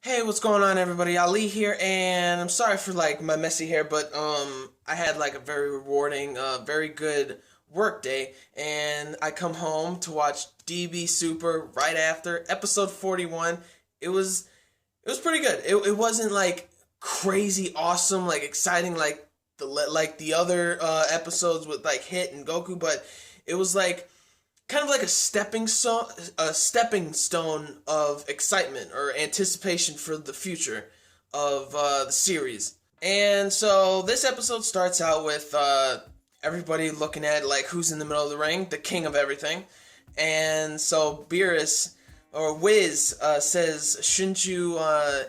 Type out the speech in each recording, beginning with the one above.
Hey, what's going on, everybody? Ali here, and I'm sorry for my messy hair, but I had a very rewarding, very good work day, and I come home to watch DB Super right after episode 41. It was pretty good. It wasn't crazy awesome, exciting the other episodes with Hit and Goku, but it was kind of like a stepping stone of excitement or anticipation for the future of the series. And so this episode starts out with everybody looking at who's in the middle of the ring, the king of everything. And so Beerus or Wiz says, "Shouldn't you?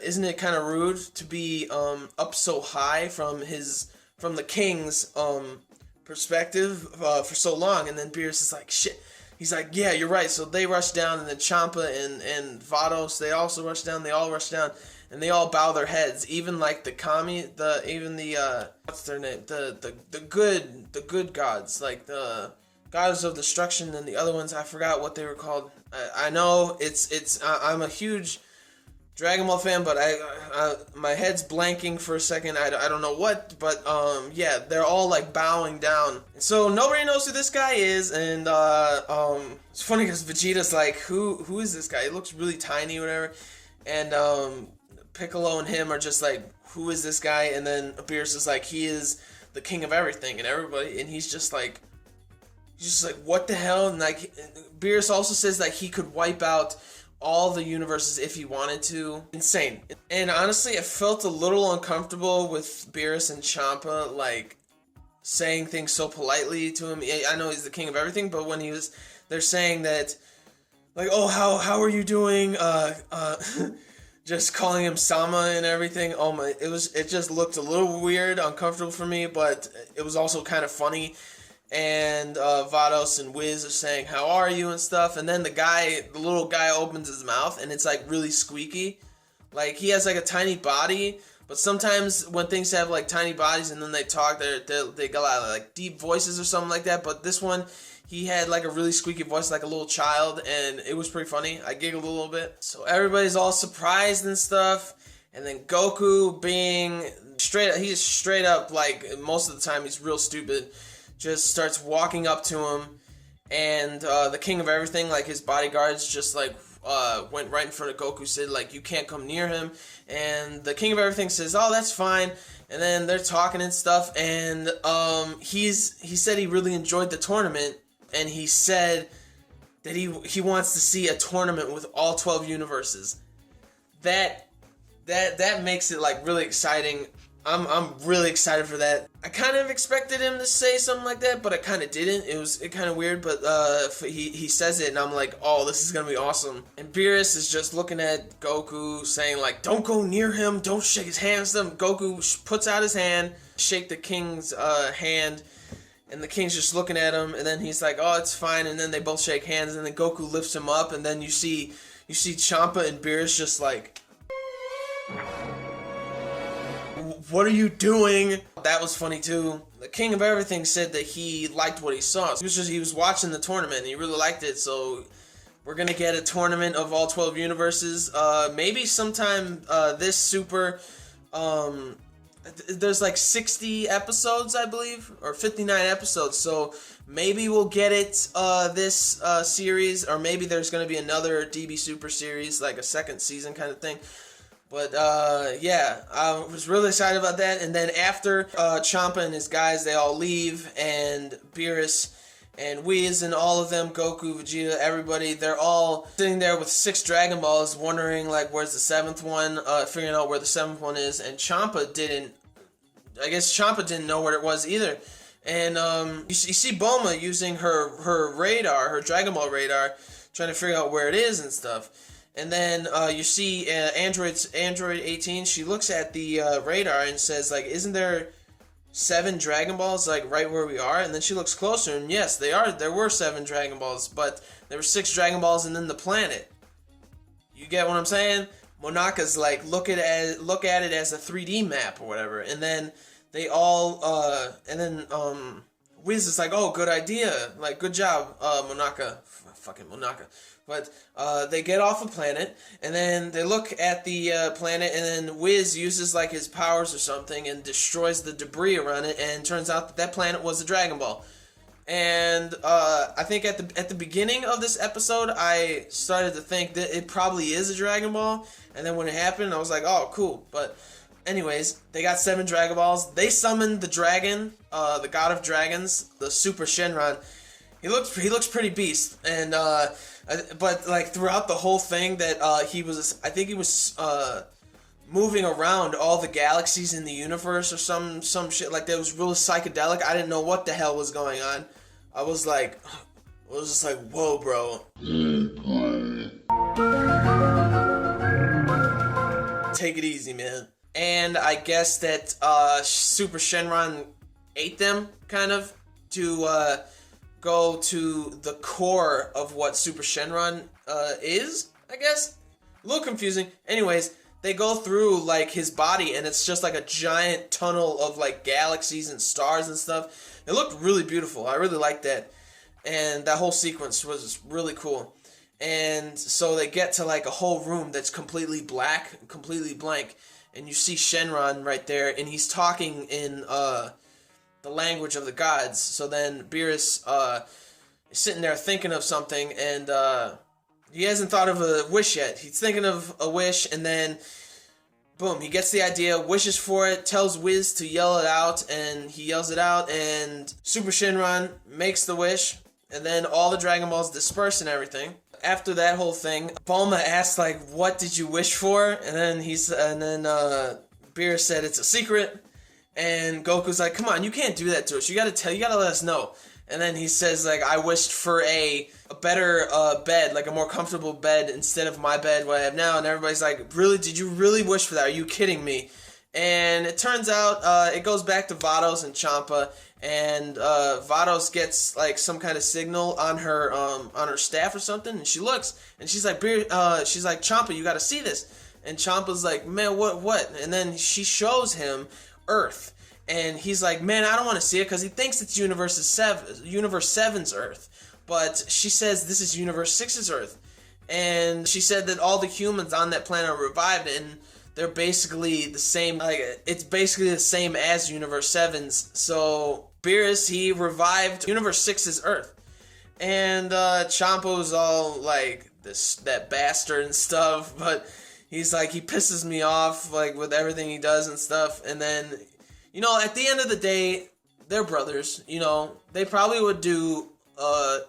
Isn't it kind of rude to be up so high from the king's perspective for so long?" And then Beerus is like, "Shit." He's like, "Yeah, you're right." So they rush down, and then Champa and Vados, they also rush down. They all rush down, and they all bow their heads. Even the kami, what's their name? The good gods, the gods of destruction, and the other ones I forgot what they were called. I know I'm a huge Dragon Ball fan, but my head's blanking for a second. I don't know what, but yeah, they're all bowing down. So nobody knows who this guy is, and it's funny because Vegeta's like, who is this guy? He looks really tiny, or whatever. And Piccolo and him are just like, who is this guy? And then Beerus is like, he is the king of everything, and everybody, and he's just like, what the hell? And Beerus also says he could wipe out all the universes if he wanted to. Insane. And honestly, I felt a little uncomfortable with Beerus and Champa saying things so politely to him. I know he's the king of everything, but when they're saying that oh, how are you doing? Just calling him Sama and everything. Oh my, it just looked a little weird, uncomfortable for me, but it was also kind of funny. And Vados and Wiz are saying, "How are you?" and stuff. And then the little guy opens his mouth, and it's really squeaky. He has a tiny body, but sometimes when things have tiny bodies and then they talk, they got deep voices or something like that. But this one, he had a really squeaky voice, like a little child, and it was pretty funny. I giggled a little bit. So everybody's all surprised and stuff. And then Goku, he's straight up most of the time he's real stupid, just starts walking up to him, and the king of everything, his bodyguards, just went right in front of Goku, said you can't come near him. And the king of everything says, "Oh, that's fine." And then they're talking and stuff, and he said he really enjoyed the tournament, and he said that he wants to see a tournament with all 12 universes. That makes it really exciting. I'm really excited for that. I kind of expected him to say something like that, but I kind of didn't. It kind of weird, but he says it, and I'm like, oh, this is gonna be awesome. And Beerus is just looking at Goku, saying don't go near him, don't shake his hand and stuff. Goku puts out his hand, shake the king's hand, and the king's just looking at him, and then he's like, "Oh, it's fine." And then they both shake hands, and then Goku lifts him up, and then you see Champa and Beerus just "What are you doing?" That was funny too. The king of everything said that he liked what he saw. He was watching the tournament and he really liked it. So we're gonna get a tournament of all 12 universes. Maybe sometime this super. There's 60 episodes, I believe, or 59 episodes. So maybe we'll get it this series, or maybe there's gonna be another DB Super series, a second season kind of thing. But, yeah, I was really excited about that. And then after Champa and his guys, they all leave, and Beerus and Whis and all of them, Goku, Vegeta, everybody, they're all sitting there with 6 Dragon Balls, wondering, where's the 7th one, figuring out where the 7th one is. And Champa didn't know where it was either. And you see Bulma using her radar, her Dragon Ball radar, trying to figure out where it is and stuff. And then you see Android 18. She looks at the radar and says, "Isn't there 7 Dragon Balls right where we are?" And then she looks closer, and yes, they are. There were 7 Dragon Balls, but there were 6 Dragon Balls, and then the planet. You get what I'm saying? Monaka's look at it as a 3D map or whatever, and then they all Wiz is "Oh, good idea, good job, Monaka." Fucking Monaka. But they get off the planet, and then they look at the planet, and then Wiz uses like his powers or something and destroys the debris around it, and turns out that that planet was a Dragon Ball. And I think at the beginning of this episode, I started to think that it probably is a Dragon Ball, and then when it happened, I was like, oh, cool. But anyways, they got 7 Dragon Balls. They summoned the dragon, the god of dragons, the Super Shenron. He looks pretty beast, and but like throughout the whole thing that I think he was moving around all the galaxies in the universe or some shit like that. It was really psychedelic. I didn't know what the hell was going on. I was just like, whoa, bro. Take it easy, man. And I guess that Super Shenron ate them, kind of, to go to the core of what Super Shenron is, I guess. A little confusing. Anyways, they go through like his body, and it's just like a giant tunnel of like galaxies and stars and stuff. It looked really beautiful. I really liked that. And that whole sequence was really cool. And so they get to like a whole room that's completely black, completely blank. And you see Shenron right there, and he's talking in the language of the gods. So then Beerus is sitting there thinking of something, and he hasn't thought of a wish yet. He's thinking of a wish, and then boom, he gets the idea, wishes for it, tells Wiz to yell it out, and he yells it out, and Super Shenron makes the wish, and then all the Dragon Balls disperse and everything. After that whole thing, Bulma asked like, "What did you wish for?" And then Beerus said it's a secret, and Goku's like, "Come on, you can't do that to us. You gotta let us know." And then he says like, "I wished for a better bed, like a more comfortable bed instead of my bed, what I have now." And everybody's like, "Really? Did you really wish for that? Are you kidding me?" And it turns out it goes back to Vados and Champa, and Vados gets like some kind of signal on her staff or something, and she looks, and she's like, "Champa, you got to see this." And Champa's like, "Man, what?" And then she shows him Earth. And he's like, "Man, I don't want to see it," because he thinks it's Universe 7's Earth. But she says this is Universe 6's Earth. And she said that all the humans on that planet are revived, and they're basically the same. Like, it's basically the same as Universe 7's. So Beerus, he revived Universe 6's Earth. And Champo's all like that bastard and stuff. But he's like, he pisses me off like with everything he does and stuff. And then, you know, at the end of the day, they're brothers. You know, they probably would do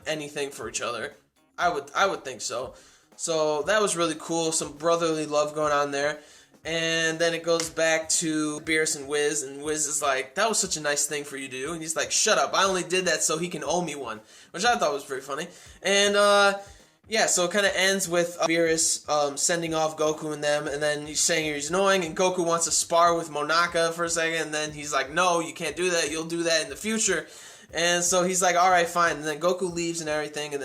anything for each other. I would think so. So that was really cool. Some brotherly love going on there. And then it goes back to Beerus and Wiz is like, "That was such a nice thing for you to do." And he's like, "Shut up, I only did that so he can owe me one," which I thought was pretty funny. And yeah, so it kind of ends with Beerus sending off Goku and them, and then he's saying he's annoying, and Goku wants to spar with Monaka for a second, and then he's like, "No, you can't do that, you'll do that in the future." And so he's like, "Alright, fine." And then Goku leaves and everything, and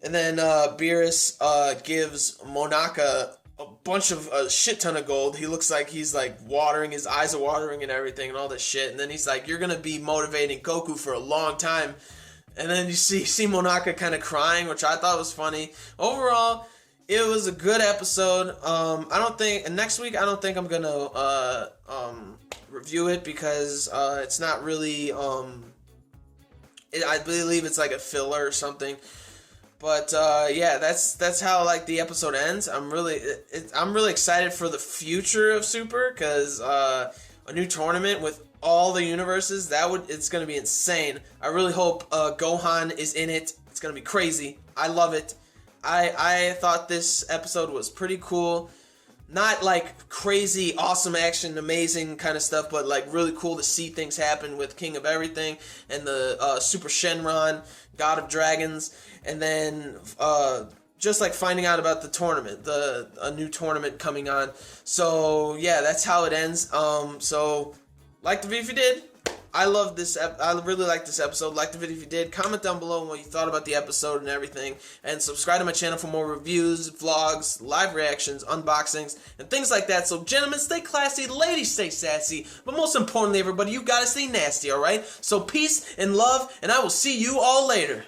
then Beerus gives Monaka a shit ton of gold. He looks like he's like watering, his eyes are watering and everything and all this shit. And then he's like, "You're gonna be motivating Goku for a long time." And then you see Monaka kind of crying, which I thought was funny. Overall, it was a good episode. Next week I don't think I'm gonna review it because it's not really I believe it's like a filler or something. But yeah, that's how like the episode ends. I'm really excited for the future of Super, because a new tournament with all the universes, it's gonna be insane. I really hope Gohan is in it. It's gonna be crazy. I love it. I thought this episode was pretty cool. Not like crazy, awesome action, amazing kind of stuff, but like really cool to see things happen with King of Everything and the Super Shenron, God of Dragons, and then just like finding out about the tournament, a new tournament coming on. So yeah, that's how it ends. So like the video if you did. I love this. I really like this episode. Like the video if you did. Comment down below what you thought about the episode and everything. And subscribe to my channel for more reviews, vlogs, live reactions, unboxings, and things like that. So gentlemen, stay classy. Ladies, stay sassy. But most importantly, everybody, you gotta stay nasty, alright? So peace and love, and I will see you all later.